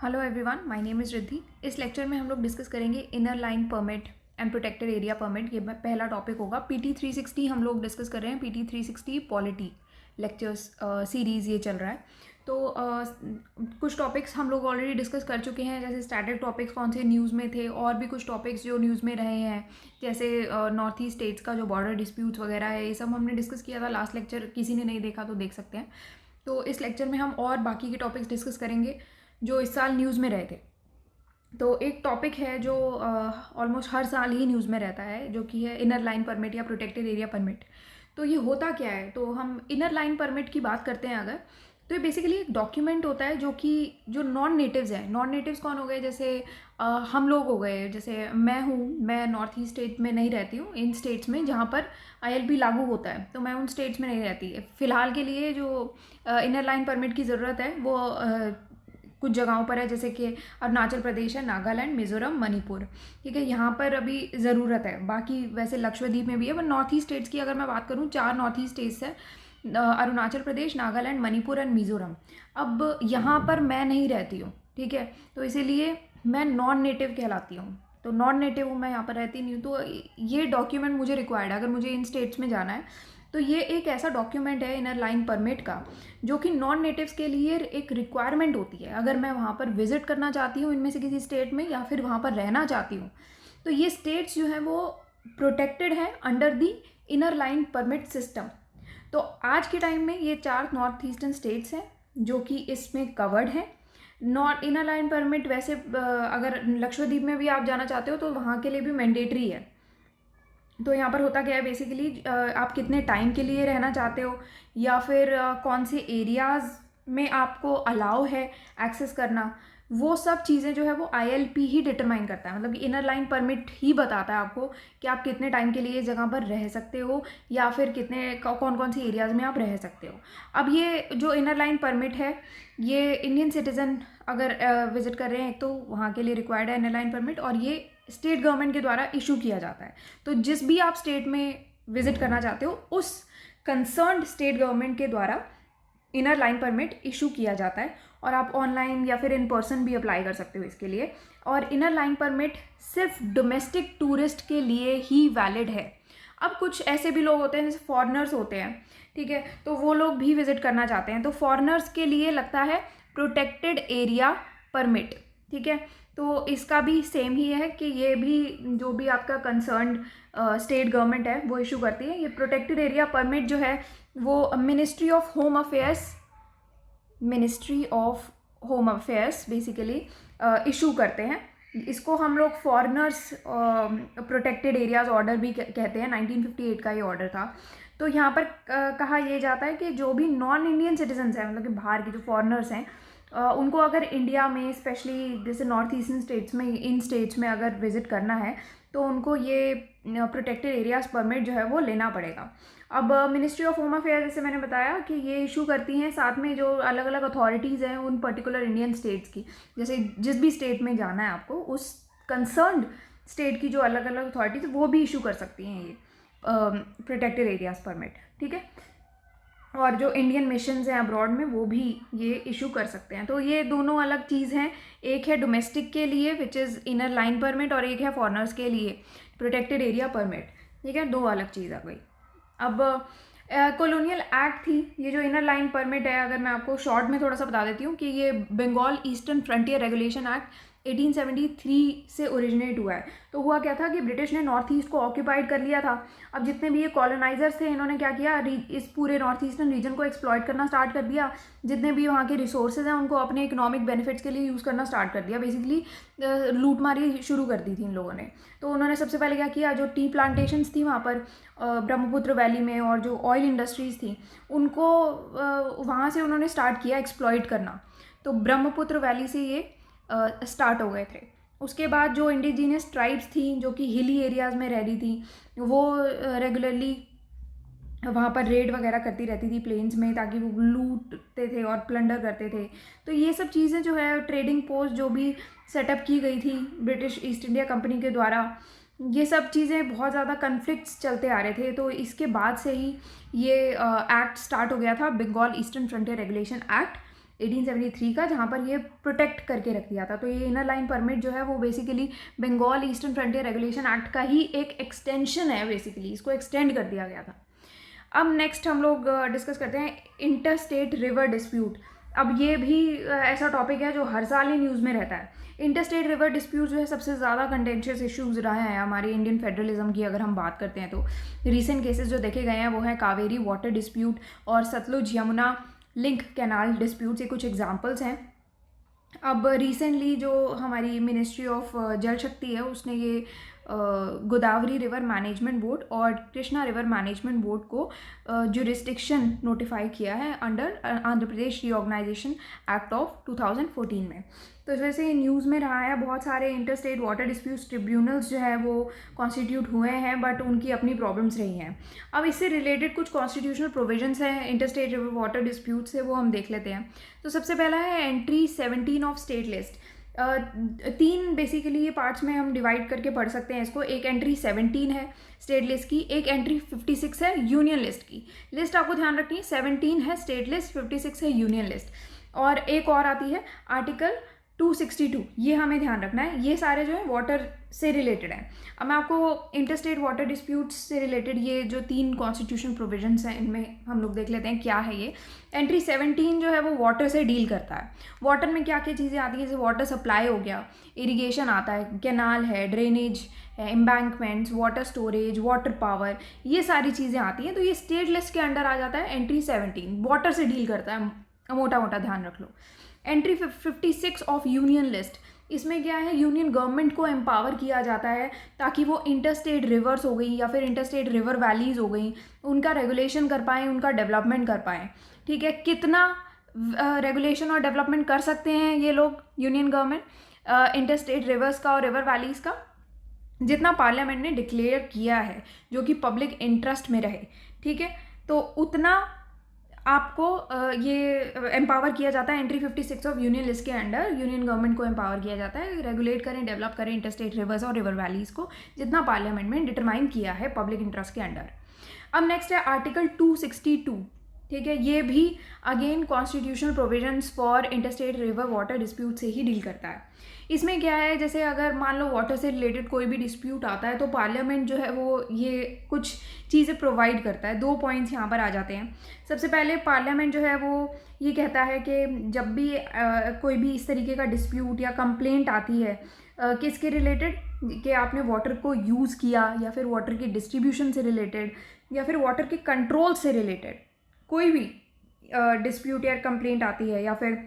Hello everyone, my name is Riddhi. इस lecture में हम लोग डिस्कस करेंगे inner line permit and protected area permit. ये पहला टॉपिक होगा। पीटी 360 हम लोग डिस्कस कर रहे हैं। पीटी 360 पॉलिटी लेक्चर्स सीरीज़ ये चल रहा है। तो कुछ टॉपिक्स हम लोग ऑलरेडी डिस्कस कर चुके हैं, जैसे स्टैटिक टॉपिक्स कौन से न्यूज़ में थे, और भी कुछ टॉपिक्स जो न्यूज़ में रहे हैं, जैसे नॉर्थ ईस्ट स्टेट्स का जो बॉर्डर डिस्प्यूट्स वगैरह है, ये सब हमने डिस्कस किया था लास्ट लेक्चर। किसी ने नहीं देखा तो देख सकते हैं। तो इस लेक्चर में हम और बाकी के टॉपिक्स डिस्कस करेंगे जो इस साल न्यूज़ में रहे थे। तो एक टॉपिक है जो ऑलमोस्ट हर साल ही न्यूज़ में रहता है, जो कि है इनर लाइन परमिट या प्रोटेक्टेड एरिया परमिट। तो ये होता क्या है? तो हम इनर लाइन परमिट की बात करते हैं अगर, तो ये बेसिकली एक डॉक्यूमेंट होता है जो कि जो नॉन नेटिव्स हैं। नॉन नेटिव्स कौन हो गए? जैसे हम लोग हो गए। जैसे मैं नॉर्थ ईस्ट स्टेट में नहीं रहती हूँ, इन स्टेट्स में जहाँ पर आईएलपी लागू होता है, तो मैं उन स्टेट्स में नहीं रहती। फ़िलहाल के लिए जो इनर लाइन परमिट की ज़रूरत है वो कुछ जगहों पर है, जैसे कि अरुणाचल प्रदेश है, नागालैंड, मिज़ोरम, मणिपुर। ठीक है, यहाँ पर अभी ज़रूरत है। बाकी वैसे लक्षद्वीप में भी है। पर नॉर्थ ईस्ट स्टेट्स की अगर मैं बात करूँ, 4 नॉर्थ ईस्ट स्टेट्स है, अरुणाचल प्रदेश, नागालैंड, मणिपुर एंड मिज़ोरम। अब यहाँ पर मैं नहीं रहती हूँ, ठीक है, तो इसीलिए मैं नॉन नेटिव कहलाती हूँ। तो नॉन नेटिव हूँ, मैं यहाँ पर रहती नहीं हूँ, तो ये डॉक्यूमेंट मुझे रिक्वायर्ड है अगर मुझे इन स्टेट्स में जाना है। तो ये एक ऐसा डॉक्यूमेंट है इनर लाइन परमिट का, जो कि नॉन नेटिव्स के लिए एक रिक्वायरमेंट होती है। अगर मैं वहाँ पर विजिट करना चाहती हूँ इनमें से किसी स्टेट में, या फिर वहाँ पर रहना चाहती हूँ, तो ये स्टेट्स जो हैं वो प्रोटेक्टेड है under the inner line permit system. तो आज के टाइम में ये 4 नॉर्थ ईस्टर्न स्टेट्स हैं जो कि इसमें कवर्ड है। नॉट इनर लाइन परमिट वैसे अगर लक्षद्वीप में भी आप जाना चाहते हो तो वहाँ के लिए भी मैंडेटरी है। तो यहाँ पर होता क्या है बेसिकली, आप कितने टाइम के लिए रहना चाहते हो, या फिर कौन से एरियाज़ में आपको अलाउ है एक्सेस करना, वो सब चीज़ें जो है वो आईएलपी ही डिटरमाइन करता है। मतलब इनर लाइन परमिट ही बताता है आपको कि आप कितने टाइम के लिए इस जगह पर रह सकते हो, या फिर कितने कौन कौन सी एरियाज़ में आप रह सकते हो। अब ये जो इनर लाइन परमिट है, ये इंडियन सिटीज़न अगर विजिट कर रहे हैं तो वहाँ के लिए रिक्वायर्ड है इनर लाइन परमिट, और ये स्टेट गवर्नमेंट के द्वारा इशू किया जाता है। तो जिस भी आप स्टेट में विजिट करना चाहते हो, उस कंसर्न्ड स्टेट गवर्नमेंट के द्वारा इनर लाइन परमिट इशू किया जाता है, और आप ऑनलाइन या फिर इन पर्सन भी अप्लाई कर सकते हो इसके लिए। और इनर लाइन परमिट सिर्फ डोमेस्टिक टूरिस्ट के लिए ही वैलिड है। अब कुछ ऐसे भी लोग होते हैं जैसे फॉरेनर्स होते हैं, ठीक है, तो वो लोग भी विजिट करना चाहते हैं, तो फॉरेनर्स के लिए लगता है प्रोटेक्टेड एरिया परमिट। ठीक है, तो इसका भी सेम ही है कि ये भी जो भी आपका कंसर्न्ड स्टेट गवर्नमेंट है वो इशू करती है। ये प्रोटेक्टेड एरिया परमिट जो है वो ministry of home affairs basically issue करते हैं। इसको हम लोग फॉरेनर्स प्रोटेक्टेड एरियाज ऑर्डर भी कहते हैं। 1958 का ये ऑर्डर था। तो यहाँ पर कहा यह जाता है कि जो भी नॉन इंडियन सिटीजन्स हैं, मतलब कि बाहर के जो फॉरेनर्स हैं, उनको अगर इंडिया में स्पेशली जैसे नॉर्थ ईस्टर्न स्टेट्स में, इन स्टेट्स में अगर विजिट करना है, तो उनको ये प्रोटेक्टेड एरियाज परमिट जो है वो लेना पड़ेगा। अब मिनिस्ट्री ऑफ होम अफेयर, जैसे मैंने बताया कि ये इशू करती हैं, साथ में जो अलग अलग अथॉरिटीज़ हैं उन पर्टिकुलर इंडियन स्टेट्स की, जैसे जिस भी स्टेट में जाना है आपको, उस कंसर्न्ड स्टेट की जो अलग अलग अथॉरिटीज़ वो भी इशू कर सकती हैं ये प्रोटेक्टेड एरियाज परमिट। ठीक है, और जो इंडियन मिशंस हैं अब्रॉड में वो भी ये इशू कर सकते हैं। तो ये दोनों अलग चीज़ हैं। एक है डोमेस्टिक के लिए which is inner line permit, और एक है फॉरेनर्स के लिए प्रोटेक्टेड एरिया परमिट। ठीक है, दो अलग चीज़ आ गई। अब कॉलोनियल एक्ट थी ये जो इनर लाइन परमिट है। अगर मैं आपको शॉर्ट में थोड़ा सा बता देती हूँ कि ये Bengal Eastern Frontier Regulation Act 1873 से ओरिजिनेट हुआ है। तो हुआ क्या था कि ब्रिटिश ने नॉर्थ ईस्ट को ऑक्यूपाइड कर लिया था। अब जितने भी ये कॉलोनाइजर्स थे, इन्होंने क्या किया, इस पूरे नॉर्थ ईस्टर्न रीजन को एक्सप्लॉइट करना स्टार्ट कर दिया। जितने भी वहाँ के रिसोर्सेज हैं उनको अपने इकोनॉमिक बेनिफिट्स के लिए यूज़ करना स्टार्ट कर दिया। बेसिकली लूटमारी शुरू कर दी थी इन लोगों ने। तो उन्होंने सबसे पहले क्या किया, जो टी प्लांटेशंस थी वहाँ पर ब्रह्मपुत्र वैली में, और जो ऑयल इंडस्ट्रीज़ थी उनको वहाँ से उन्होंने स्टार्ट किया एक्सप्लॉइट करना। तो ब्रह्मपुत्र वैली से ये स्टार्ट हो गए थे। उसके बाद जो इंडिजीनियस ट्राइब्स थी जो कि हिली एरियाज़ में रह रही थी, वो रेगुलरली वहाँ पर रेड वगैरह करती रहती थी प्लेन्स में, ताकि वो लूटते थे और प्लंडर करते थे। तो ये सब चीज़ें जो है, ट्रेडिंग पोस्ट जो भी सेटअप की गई थी ब्रिटिश ईस्ट इंडिया कंपनी के द्वारा, ये सब चीज़ें बहुत ज़्यादा कन्फ्लिक्ट्स चलते आ रहे थे। तो इसके बाद से ही ये एक्ट स्टार्ट हो गया था, Bengal Eastern Frontier Regulation Act 1873 का, जहाँ पर ये प्रोटेक्ट करके रख दिया था। तो ये इनर लाइन परमिट जो है वो basically Bengal Eastern Frontier Regulation Act का ही एक एक्सटेंशन है, बेसिकली इसको एक्सटेंड कर दिया गया था। अब नेक्स्ट हम लोग डिस्कस करते हैं इंटर स्टेट रिवर डिस्प्यूट। अब ये भी ऐसा टॉपिक है जो हर साल ही न्यूज़ में रहता है। इंटर स्टेट रिवर डिस्प्यूट जो है सबसे ज़्यादा कंटेंशियस इश्यूज रहे हैं हमारे इंडियन फेडरलिज्म की अगर हम बात करते हैं तो। रीसेंट केसेस जो देखे गए हैं वो हैं कावेरी वाटर डिस्प्यूट और Sutlej Yamuna link canal disputes, ये कुछ एग्जांपल्स हैं। अब रिसेंटली जो हमारी मिनिस्ट्री ऑफ जल शक्ति है उसने ये गोदावरी रिवर मैनेजमेंट बोर्ड और कृष्णा रिवर मैनेजमेंट बोर्ड को जुरिस्डिक्शन नोटिफाई किया है under Andhra Pradesh reorganisation act of 2014 में। तो इस वजह से न्यूज़ में रहा है, बहुत सारे inter state water disputes tribunals जो है वो कॉन्स्टिट्यूट हुए हैं, बट उनकी अपनी प्रॉब्लम्स रही हैं। अब इससे रिलेटेड कुछ कॉन्स्टिट्यूशनल प्रोविजंस हैं inter state river water dispute से, वो हम देख लेते हैं। तो सबसे पहला है entry 17 of state list. 3 basically ये पार्ट्स में हम डिवाइड करके पढ़ सकते हैं इसको। एक एंट्री 17 है स्टेट लिस्ट की, एक एंट्री 56 है यूनियन लिस्ट की। लिस्ट आपको ध्यान रखनी है, 17 है स्टेट लिस्ट, 56 है यूनियन लिस्ट। और एक और आती है आर्टिकल 262, ये हमें ध्यान रखना है। ये सारे जो है वाटर से रिलेटेड हैं। अब मैं आपको इंटरस्टेट वाटर डिस्प्यूट्स से रिलेटेड ये जो 3 कॉन्स्टिट्यूशन प्रोविजंस हैं इनमें हम लोग देख लेते हैं क्या है ये। एंट्री 17 जो है वो वाटर से डील करता है। वाटर में क्या क्या चीज़ें आती हैं, जैसे वाटर सप्लाई हो गया, इरिगेशन आता है, कैनाल है, ड्रेनेज है, embankments, water storage, water power, ये सारी चीज़ें आती हैं। तो ये स्टेट लिस्ट के अंडर आ जाता है। एंट्री 17 वाटर से डील करता है, मोटा मोटा ध्यान रख लो। एंट्री 56 ऑफ यूनियन लिस्ट, इसमें क्या है, यूनियन गवर्नमेंट को एम्पावर किया जाता है ताकि वो इंटरस्टेट रिवर्स हो गई या फिर इंटरस्टेट रिवर वैलीज हो गई, उनका रेगुलेशन कर पाएँ, उनका डेवलपमेंट कर पाएँ। ठीक है, कितना रेगुलेशन और डेवलपमेंट कर सकते हैं ये लोग यूनियन गवर्नमेंट इंटरस्टेट रिवर्स का और रिवर वैलीज का, जितना पार्लियामेंट ने डिक्लेयर किया है जो कि पब्लिक इंटरेस्ट में रहे। ठीक है, तो उतना आपको ये एम्पावर किया जाता है। एंट्री 56 ऑफ यूनियन लिस्ट के अंडर यूनियन गवर्नमेंट को एम्पावर किया जाता है, रेगुलेट करें, डेवलप करें इंटरस्टेट रिवर्स और रिवर वैलीज़ को, जितना पार्लियामेंट में डिटरमाइन किया है पब्लिक इंटरेस्ट के अंडर। अब नेक्स्ट है आर्टिकल 262। ठीक है, ये भी again constitutional provisions for interstate river water dispute से ही डील करता है। इसमें क्या है, जैसे अगर मान लो वाटर से रिलेटेड कोई भी डिस्प्यूट आता है तो पार्लियामेंट जो है वो ये कुछ चीज़ें प्रोवाइड करता है। 2 पॉइंट्स यहाँ पर आ जाते हैं। सबसे पहले पार्लियामेंट जो है वो ये कहता है कि जब भी कोई भी इस तरीके का डिस्प्यूट या कंप्लेंट आती है किसके रिलेटेड, कि आपने वाटर को यूज़ किया या फिर वाटर की डिस्ट्रीब्यूशन से रिलेटेड या फिर वाटर के कंट्रोल से रिलेटेड कोई भी डिस्प्यूट या कंप्लेंट आती है, या फिर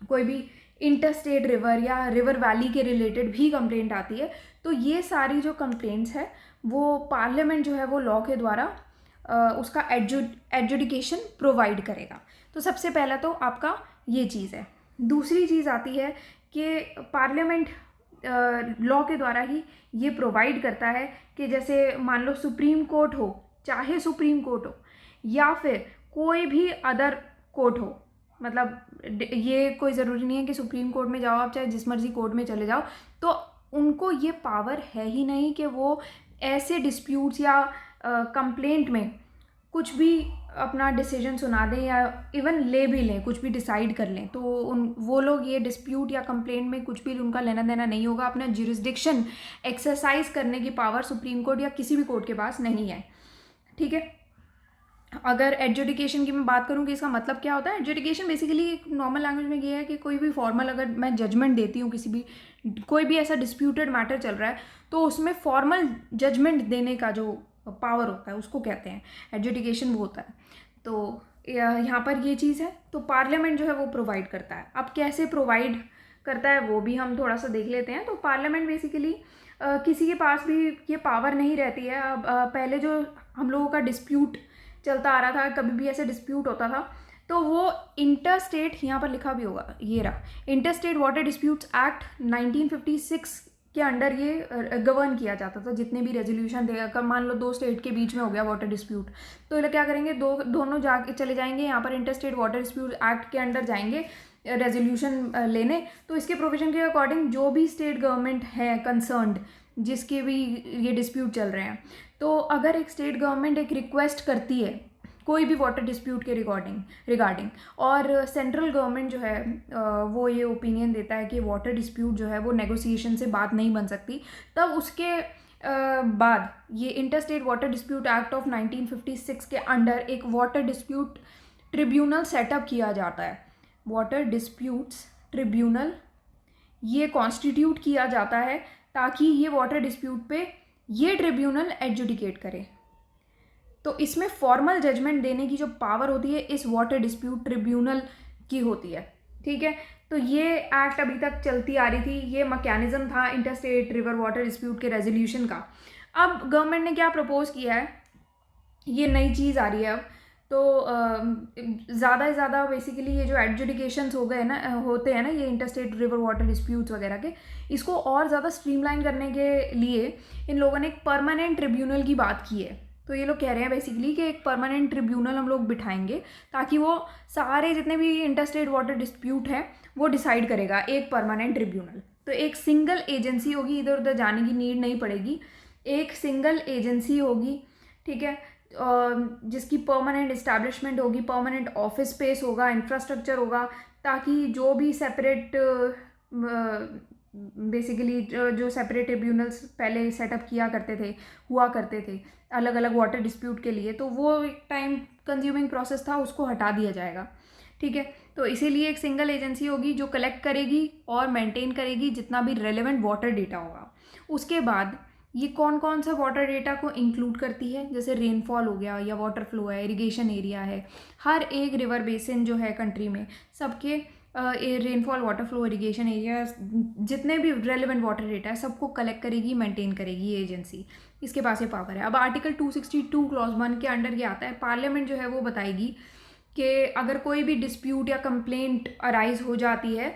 कोई भी इंटरस्टेट रिवर या रिवर वैली के रिलेटेड भी कंप्लेंट आती है, तो ये सारी जो कंप्लेंट्स है वो पार्लियामेंट जो है वो लॉ के द्वारा उसका एडजुडिकेशन प्रोवाइड करेगा। तो सबसे पहला तो आपका ये चीज़ है। दूसरी चीज़ आती है कि पार्लियामेंट लॉ के द्वारा ही ये प्रोवाइड करता है कि जैसे मान लो सुप्रीम कोर्ट हो, चाहे सुप्रीम कोर्ट हो या फिर कोई भी अदर कोर्ट हो, मतलब ये कोई ज़रूरी नहीं है कि सुप्रीम कोर्ट में जाओ आप, चाहे जिस मर्जी कोर्ट में चले जाओ, तो उनको ये पावर है ही नहीं कि वो ऐसे डिस्प्यूट्स या कंप्लेंट में कुछ भी अपना डिसीजन सुना दें या इवन ले भी लें, कुछ भी डिसाइड कर लें। तो वो लोग ये डिस्प्यूट या कंप्लेंट में कुछ भी उनका लेना देना नहीं होगा। अपना ज्यूरिसडिक्शन एक्सरसाइज करने की पावर सुप्रीम कोर्ट या किसी भी कोर्ट के पास नहीं है। ठीक है, अगर एडजुडिकेशन की मैं बात करूँ कि इसका मतलब क्या होता है, एडजुडिकेशन बेसिकली नॉर्मल लैंग्वेज में ये है कि कोई भी फॉर्मल, अगर मैं जजमेंट देती हूँ किसी भी कोई भी ऐसा डिस्प्यूटेड मैटर चल रहा है तो उसमें फॉर्मल जजमेंट देने का जो पावर होता है उसको कहते हैं एडजुडिकेशन, वो होता है। तो यहाँ पर ये चीज़ है, तो पार्लियामेंट जो है वो प्रोवाइड करता है। अब कैसे प्रोवाइड करता है वो भी हम थोड़ा सा देख लेते हैं। तो पार्लियामेंट बेसिकली किसी के पास भी ये पावर नहीं रहती है। अब पहले जो हम लोगों का डिस्प्यूट चलता आ रहा था, कभी भी ऐसे डिस्प्यूट होता था तो वो इंटर स्टेट, यहाँ पर लिखा भी होगा, ये रहा, inter state water disputes act 1956 के अंडर ये गवर्न किया जाता था। जितने भी रेजोल्यूशन थे, अगर मान लो 2 स्टेट के बीच में हो गया वाटर डिस्प्यूट, तो ये क्या करेंगे, दोनों जाके चले जाएंगे यहाँ पर inter state water dispute act के अंडर जाएंगे रेजोल्यूशन लेने। तो इसके प्रोविजन के अकॉर्डिंग जो भी स्टेट गवर्नमेंट है कंसर्न्ड, जिसके भी ये डिस्प्यूट चल रहे हैं, तो अगर एक स्टेट गवर्नमेंट एक रिक्वेस्ट करती है कोई भी वाटर डिस्प्यूट के रिगार्डिंग। और सेंट्रल गवर्नमेंट जो है वो ये ओपिनियन देता है कि वाटर डिस्प्यूट जो है वो नेगोशिएशन से बात नहीं बन सकती, तब उसके बाद ये interstate water dispute act of 1956 के अंडर एक वाटर डिस्प्यूट ट्रिब्यूनल सेटअप किया जाता है। वाटर डिस्प्यूट्स ट्रिब्यूनल ये कॉन्स्टिट्यूट किया जाता है ताकि ये वाटर डिस्प्यूट पे ये ट्रिब्यूनल एडजुडिकेट करे। तो इसमें फॉर्मल जजमेंट देने की जो पावर होती है इस वाटर डिस्प्यूट ट्रिब्यूनल की होती है, ठीक है। तो ये एक्ट अभी तक चलती आ रही थी, ये मैकेनिज्म था इंटरस्टेट रिवर वाटर डिस्प्यूट के रेजोल्यूशन का। अब गवर्नमेंट ने क्या प्रपोज किया है, ये नई चीज़ आ रही है अब, तो ज़्यादा से ज़्यादा बेसिकली ये जो एडजुडिकेशंस हो गए ना होते हैं ना ये इंटरस्टेट रिवर वाटर डिस्प्यूट्स वगैरह के, इसको और ज़्यादा स्ट्रीमलाइन करने के लिए इन लोगों ने एक परमानेंट ट्रिब्यूनल की बात की है। तो ये लोग कह रहे हैं बेसिकली कि एक परमानेंट ट्रिब्यूनल हम लोग बिठाएंगे ताकि वो सारे जितने भी इंटरस्टेट वाटर डिस्प्यूट हैं वो डिसाइड करेगा एक परमानेंट ट्रिब्यूनल। तो एक सिंगल एजेंसी होगी, इधर उधर जाने की नीड नहीं पड़ेगी, एक सिंगल एजेंसी होगी, ठीक है, जिसकी परमानेंट इस्टेब्लिशमेंट होगी, परमानेंट ऑफिस स्पेस होगा, इंफ्रास्ट्रक्चर होगा, ताकि जो भी सेपरेट बेसिकली जो सेपरेट ट्रिब्यूनल्स पहले सेटअप हुआ करते थे अलग अलग वाटर डिस्प्यूट के लिए, तो वो एक टाइम कंज्यूमिंग प्रोसेस था, उसको हटा दिया जाएगा, ठीक है। तो इसीलिए एक सिंगल एजेंसी होगी जो कलेक्ट करेगी और मेंटेन करेगी जितना भी रेलेवेंट वाटर डेटा होगा। उसके बाद ये कौन कौन सा वाटर डेटा को इंक्लूड करती है, जैसे रेनफॉल हो गया या वाटर फ्लो है, इरिगेशन एरिया है, हर एक रिवर बेसिन जो है कंट्री में सबके rainfall, water flow, irrigation area, जितने भी रेलेवेंट वाटर डेटा है सबको कलेक्ट करेगी, मेंटेन करेगी ये एजेंसी, इसके पास ये पावर है। अब आर्टिकल 262 क्लॉज 1 के अंडर ये आता है, पार्लियामेंट जो है वो बताएगी कि अगर कोई भी डिस्प्यूट या कंप्लेंट अराइज हो जाती है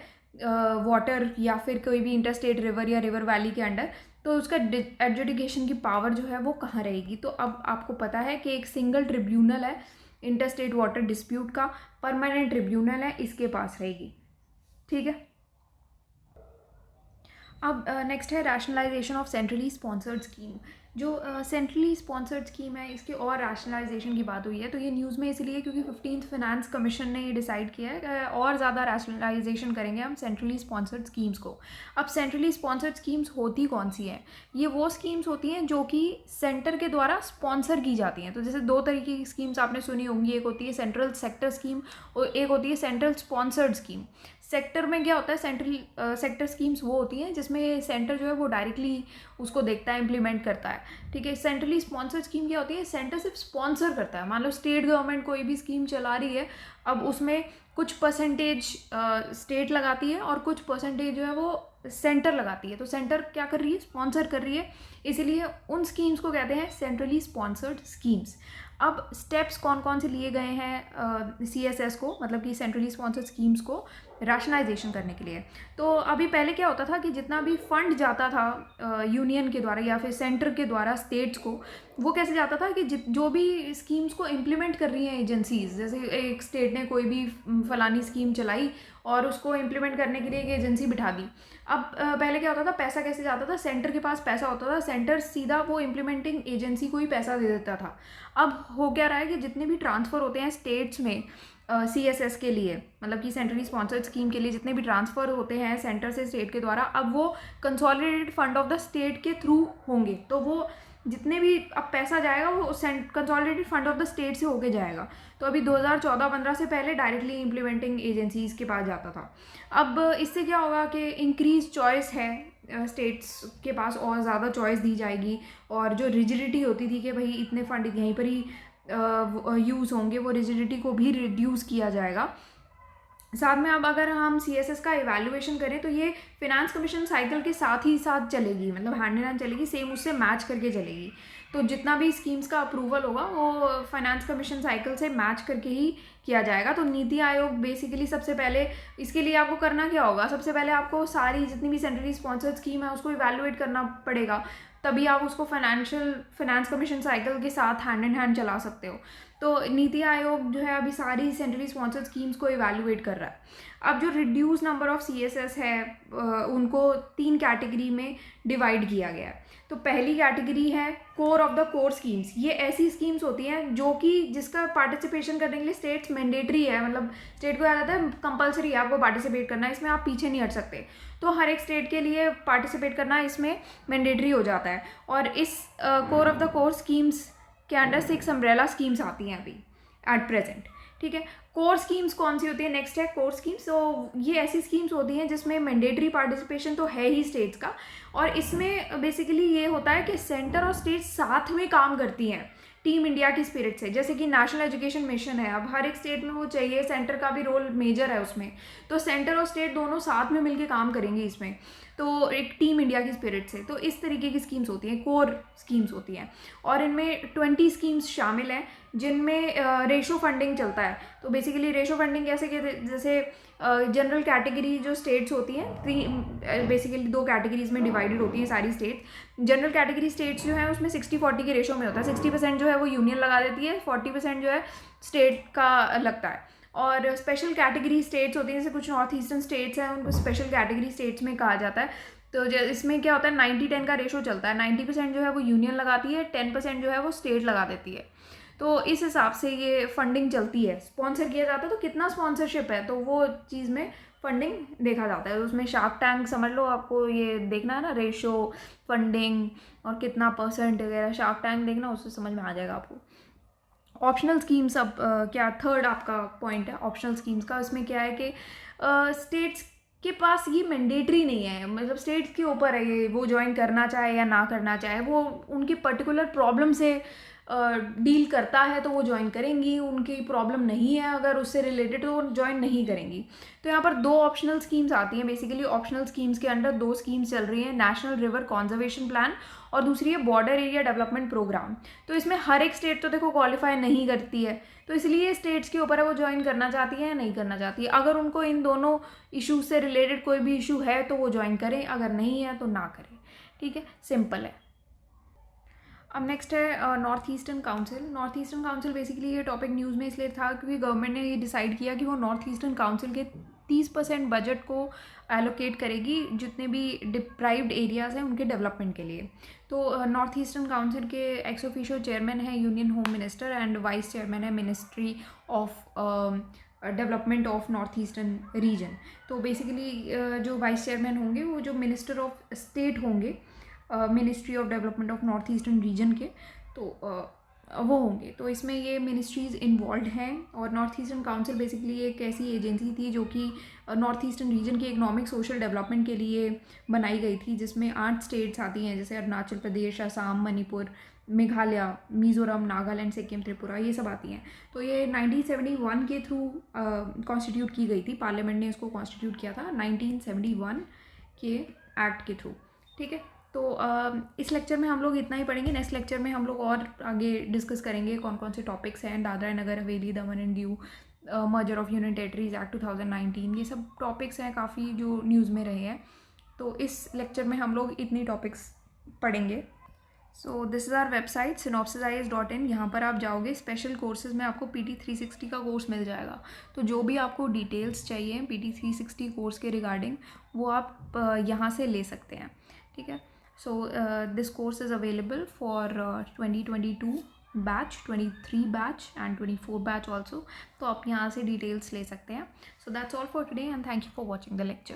वाटर या फिर कोई भी इंटरस्टेट रिवर या रिवर वैली के अंडर, तो उसका एडजुडिकेशन की पावर जो है वो कहाँ रहेगी। तो अब आपको पता है कि एक सिंगल ट्रिब्यूनल है इंटरस्टेट वाटर डिस्प्यूट का, परमानेंट ट्रिब्यूनल है, इसके पास रहेगी, ठीक है। अब नेक्स्ट है rationalisation of centrally sponsored scheme. जो सेंट्रली स्पॉन्सर्ड स्कीम है इसके और रैशनलाइजेशन की बात हुई है, तो ये न्यूज़ में इसलिए क्योंकि 15th फाइनेंस कमीशन ने ये डिसाइड किया है और ज़्यादा रैशनलाइजेशन करेंगे हम सेंट्रली स्पॉन्सर्ड स्कीम्स को। अब सेंट्रली स्पॉन्सर्ड स्कीम्स होती कौन सी हैं, ये वो स्कीम्स होती हैं जो कि सेंटर के द्वारा स्पॉन्सर की जाती हैं। तो जैसे दो तरीके की स्कीम्स आपने सुनी होंगी, एक होती है सेंट्रल सेक्टर स्कीम और एक होती है सेंट्रल स्पॉन्सर्ड स्कीम। सेक्टर में क्या होता है, सेंट्रल सेक्टर स्कीम्स वो होती हैं जिसमें सेंटर जो है वो डायरेक्टली उसको देखता है, इम्प्लीमेंट करता है, ठीक है। सेंट्रली स्पॉन्सर्ड स्कीम क्या होती है, सेंटर सिर्फ स्पॉन्सर करता है। मान लो स्टेट गवर्नमेंट कोई भी स्कीम चला रही है, अब उसमें कुछ परसेंटेज स्टेट लगाती है और कुछ परसेंटेज जो है वो सेंटर लगाती है। तो सेंटर क्या कर रही है, स्पॉन्सर कर रही है, इसीलिए उन स्कीम्स को कहते हैं सेंट्रली स्पॉन्सर्ड स्कीम्स। अब स्टेप्स कौन कौन से लिए गए हैं CSS को, मतलब कि सेंट्रली स्पॉन्सर्ड स्कीम्स को रैशनलाइजेशन करने के लिए। तो अभी पहले क्या होता था कि जितना भी फंड जाता था यूनियन के द्वारा या फिर सेंटर के द्वारा स्टेट्स को, वो कैसे जाता था कि जो भी स्कीम्स को इम्प्लीमेंट कर रही हैं एजेंसीज, जैसे एक स्टेट ने कोई भी फलानी स्कीम चलाई और उसको इम्प्लीमेंट करने के लिए एक एजेंसी बिठा दी। अब पहले क्या होता था, पैसा कैसे जाता था, सेंटर के पास पैसा होता था, सेंटर सीधा वो इम्प्लीमेंटिंग एजेंसी को ही पैसा दे देता था। अब हो क्या रहा है कि जितने भी ट्रांसफ़र होते हैं स्टेट्स में CSS के लिए, मतलब कि सेंट्रली स्पॉन्सर्ड स्कीम के लिए जितने भी ट्रांसफ़र होते हैं सेंटर से स्टेट के द्वारा, अब वो consolidated fund of the state के थ्रू होंगे। तो वो जितने भी अब पैसा जाएगा वो consolidated fund of the state से होके जाएगा। तो अभी 2014-15 से पहले डायरेक्टली इम्प्लीमेंटिंग एजेंसीज़ के पास जाता था। अब इससे क्या होगा कि इंक्रीज चॉइस है, स्टेट्स के पास और ज़्यादा चॉइस दी जाएगी, और जो रिजिडिटी होती थी कि भाई इतने फंड यहीं पर ही यूज़ होंगे, वो रिजिडिटी को भी रिड्यूस किया जाएगा। साथ में अब अगर हम CSS का इवैल्यूएशन करें तो ये फिनेंस कमीशन साइकिल के साथ ही साथ चलेगी, मतलब हैंड इन हैंड चलेगी, सेम उससे मैच करके चलेगी। तो जितना भी स्कीम्स का अप्रूवल होगा वो फाइनेंस कमीशन साइकिल से मैच करके ही किया जाएगा। तो नीति आयोग बेसिकली सबसे पहले इसके लिए आपको करना क्या होगा, सबसे पहले आपको सारी जितनी भी सेंट्रली स्पॉन्सर्ड स्कीम है उसको इवैल्यूएट करना पड़ेगा, तभी आप उसको फाइनेंस कमीशन साइकिल के साथ हैंड इन हैंड चला सकते हो। तो नीति आयोग जो है अभी सारी सेंट्रली स्पॉन्सर्ड स्कीम्स को इवैल्यूएट कर रहा है। अब जो रिड्यूस नंबर ऑफ CSS है उनको 3 कैटेगरी में डिवाइड किया गया है। तो पहली कैटेगरी है core of the core schemes. ये ऐसी स्कीम्स होती हैं जो कि जिसका पार्टिसिपेशन करने के लिए स्टेट्स मैंडेटरी है, मतलब स्टेट को याद आता है कंपलसरी है आपको पार्टिसिपेट करना है, इसमें आप पीछे नहीं हट सकते। तो हर एक स्टेट के लिए पार्टिसिपेट करना इसमें मैंडेटरी हो जाता है। और इस core of the core schemes के अंडर 6 अम्ब्रेला स्कीम्स आती हैं अभी एट प्रेजेंट। ठीक है, कोर स्कीम्स कौन सी होती है? नेक्स्ट है कोर स्कीम्स। तो ये ऐसी स्कीम्स होती हैं जिसमें मैंडेटरी पार्टिसिपेशन तो है ही स्टेट्स का, और इसमें बेसिकली ये होता है कि सेंटर और स्टेट साथ में काम करती हैं टीम इंडिया की स्पिरिट से। जैसे कि नेशनल एजुकेशन मिशन है, अब हर एक स्टेट में वो चाहिए, सेंटर का भी रोल मेजर है उसमें, तो सेंटर और स्टेट दोनों साथ में मिलकर काम करेंगे इसमें, तो एक टीम इंडिया की स्पिरिट से। तो इस तरीके की स्कीम्स होती हैं, कोर स्कीम्स होती हैं, और इनमें 20 स्कीम्स शामिल हैं जिनमें रेशो फंडिंग चलता है। तो बेसिकली रेशो फंडिंग कैसे कि जैसे जनरल कैटेगरी जो स्टेट्स होती हैं, बेसिकली 2 कैटेगरीज में डिवाइडेड होती हैं सारी स्टेट्स। जनरल कैटेगरी स्टेट्स जो है उसमें 60-40 के रेशो में होता है। 60% जो है वो यूनियन लगा देती है, 40% जो है स्टेट का लगता है। और स्पेशल कैटेगरी स्टेट्स होती हैं, जैसे कुछ नॉर्थ ईस्टर्न स्टेट्स हैं उनको स्पेशल कैटेगरी स्टेट्स में कहा जाता है। तो इसमें क्या होता है, 90-10 का रेशो चलता है। 90% जो है वो यूनियन लगाती है, 10% जो है वो स्टेट लगा देती है। तो इस हिसाब से ये फंडिंग चलती है। स्पॉन्सर किया जाता है तो कितना स्पॉन्सरशिप है, तो वो चीज़ में फंडिंग देखा जाता है। उसमें शार्क टैंक समझ लो, आपको ये देखना है ना, रेशो, फंडिंग और कितना परसेंट वगैरह, शार्क टैंक देखना, उससे समझ में आ जाएगा आपको। ऑप्शनल स्कीम्स, अब क्या थर्ड आपका पॉइंट है ऑप्शनल स्कीम्स का। इसमें क्या है कि स्टेट्स के पास ये मैंडेटरी नहीं है, मतलब स्टेट्स के ऊपर है ये, वो ज्वाइन करना चाहे या ना करना चाहे, वो उनकी पर्टिकुलर प्रॉब्लम से डील करता है तो वो ज्वाइन करेंगी, उनकी प्रॉब्लम नहीं है अगर उससे रिलेटेड तो वो ज्वाइन नहीं करेंगी। तो यहाँ पर 2 ऑप्शनल स्कीम्स आती हैं। बेसिकली ऑप्शनल स्कीम्स के अंडर 2 स्कीम्स चल रही हैं, नेशनल रिवर कंजर्वेशन प्लान और दूसरी है बॉर्डर एरिया डेवलपमेंट प्रोग्राम। तो इसमें हर एक स्टेट तो देखो क्वालिफाई नहीं करती है, तो इसलिए स्टेट्स के ऊपर है वो ज्वाइन करना चाहती है या नहीं करना चाहती है। अगर उनको इन दोनों इशूज से रिलेटेड कोई भी इशू है तो वो ज्वाइन करें, अगर नहीं है तो ना करें। ठीक है, सिंपल है। अब नेक्स्ट है north Eastern council. North Eastern council basically ये टॉपिक न्यूज़ में इसलिए था क्योंकि गवर्नमेंट ने ये डिसाइड किया कि वो नॉर्थ ईस्टर्न काउंसिल के 30% बजट को एलोकेट करेगी जितने भी डिप्राइव्ड एरियाज़ हैं उनके डेवलपमेंट के लिए। तो नॉर्थ ईस्टर्न काउंसिल के एक्स ऑफिशियो चेयरमैन है union home minister and vice chairman है ministry of development of North Eastern region. तो बेसिकली जो वाइस चेयरमैन होंगे वो जो मिनिस्टर ऑफ स्टेट होंगे ministry of development of North Eastern region के, तो वो होंगे। तो इसमें ये मिनिस्ट्रीज़ इन्वॉल्व हैं। और नॉर्थ ईस्टर्न काउंसिल बेसिकली एक ऐसी एजेंसी थी जो कि नॉर्थ ईस्टर्न रीजन के इकोनॉमिक सोशल डेवलपमेंट के लिए बनाई गई थी, जिसमें 8 स्टेट्स आती हैं, जैसे अरुणाचल प्रदेश, असम, मणिपुर, मेघालय, मिज़ोरम, नागालैंड, सिक्किम, त्रिपुरा, ये सब आती हैं। तो ये 1971 के थ्रू कॉन्स्टिट्यूट की गई थी, पार्लियामेंट ने इसको कॉन्स्टिट्यूट किया था 1971 के एक्ट के थ्रू। ठीक है, तो इस लेक्चर में हम लोग इतना ही पढ़ेंगे। नेक्स्ट लेक्चर में हम लोग और आगे डिस्कस करेंगे कौन कौन से टॉपिक्स हैं, दादरा नगर हवेली, दमन and Diu, merger of union territories act 2019, ये सब टॉपिक्स हैं काफ़ी जो न्यूज़ में रहे हैं। तो इस लेक्चर में हम लोग इतनी टॉपिक्स पढ़ेंगे। So this is our website synopsisis.in। यहाँ पर आप जाओगे, स्पेशल कोर्सेज में आपको PT 360 का कोर्स मिल जाएगा। तो जो भी आपको डिटेल्स चाहिए PT 360 कोर्स के रिगार्डिंग वो आप यहाँ से ले सकते हैं। ठीक है, so this course is available for 2022 batch, 23 batch and 24 batch also. तो आप यहाँ से डिटेल्स ले सकते हैं। So that's all for today and thank you for watching the lecture.